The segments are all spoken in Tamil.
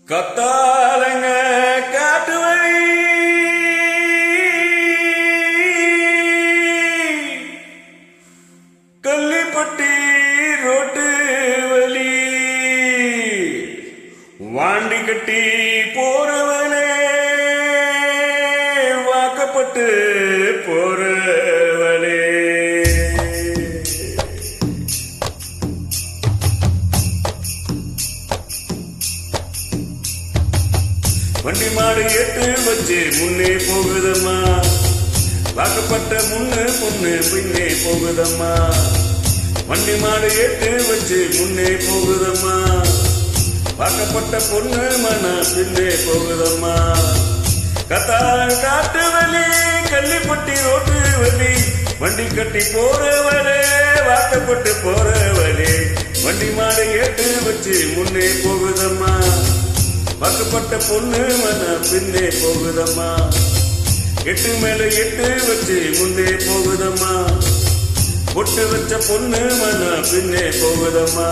கத்தாலங்க காட்டு வழி கள்ளிப்பட்டி ரோட்டு வழி வாண்டி கட்டி போறவனே வாக்கப்பட்டு போறவனே வண்டி மாடு எட்டு வச்சு முன்னே போகுதம்மா வாக்கப்பட்ட முன்னு பொண்ணு பின்னே போகுதம்மா வண்டி மாடு எட்டு வச்சு முன்னே போகுதம்மா வாக்கப்பட்ட பொண்ணு மன பின்னே போகுதம்மா காட்டு வலி கள்ளிப்பட்டி ரோட்டு வலி வண்டி கட்டி போறவளே வாக்கப்பட்டு போறவளே வண்டி மாடு எட்டு வச்சு முன்னே போகுதம்மா வாக்கப்பட்ட பொண்ணு மன பின்னே போகுதம்மா எட்டு மேல எட்டு வச்சு முன்னே போகுதம்மா பொட்டு வச்ச பொண்ணு மன பின்னே போகுதம்மா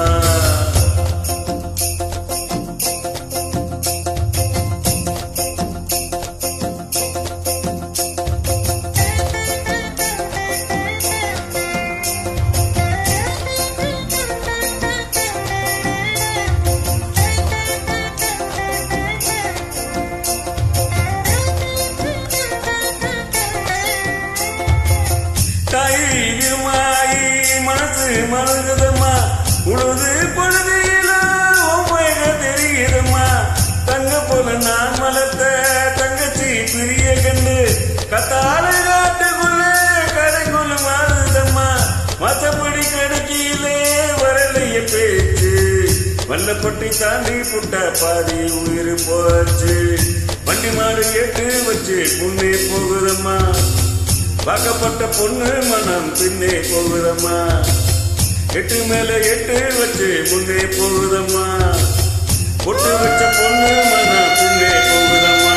மனசு மலங்குதம்மா உழுது பொழுதில தெரியுதம்மா தங்க போல நான் மலர்த்த தங்கச்சி பிரிய கண்டு கத்தால காட்டுக்குள்ள கடைக்குள்ள மாறுதம்மா மத்தபடி கடைக்கிலே வரலைய பேச்சு வல்லப்பட்டி தாண்டி புட்ட பாதி உயிர் போச்சு வண்டி மாடு எட்டு வச்சு முன்னே போகுதம்மா வாக்கப்பட்ட பொண்ணு மனம் பின்னே போகுதம்மா எட்டு மேல எட்டு வச்சு முன்னே போகுதம்மா பொட்டு வச்ச பொண்ணு மனம் பின்னே போகுதம்மா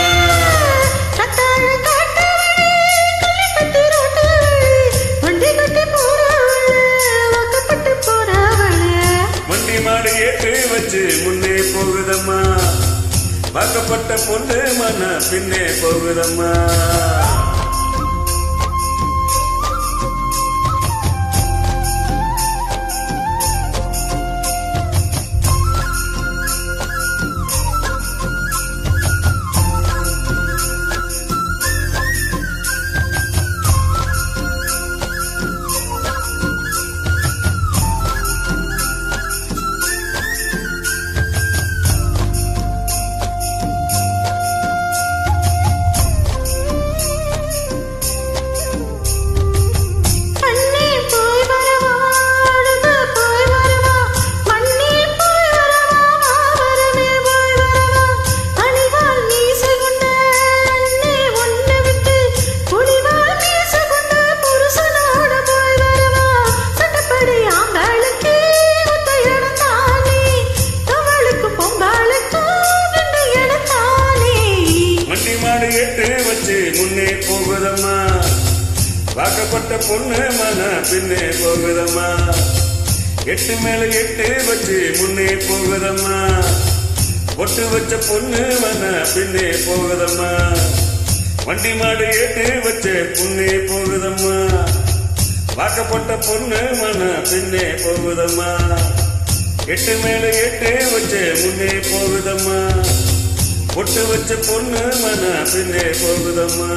வண்டி மாடு எட்டு வச்சு முன்னே போகுதம்மா வாக்கப்பட்ட பொண்ணு மனம் பின்னே போகுதம்மா முன்னே போகுதம்மா வாக்கப்பட்ட பொண்ணு மன பின்னே போகுதம்மா எட்டு மேல எட்டு வச்சு முன்னே போகுதம்மா பொட்டு வச்ச பொண்ணு மன பின்னே போகுதம்மா வண்டி மாடு எட்டு வச்ச முன்னே போகுதம்மா வாக்கப்பட்ட பொண்ணு மன பின்னே போகுதம்மா எட்டு மேல எட்டு வச்ச முன்னே போகுதம்மா பொட்டு வச்ச பொண்ணு மன பின்னே போகுதம்மா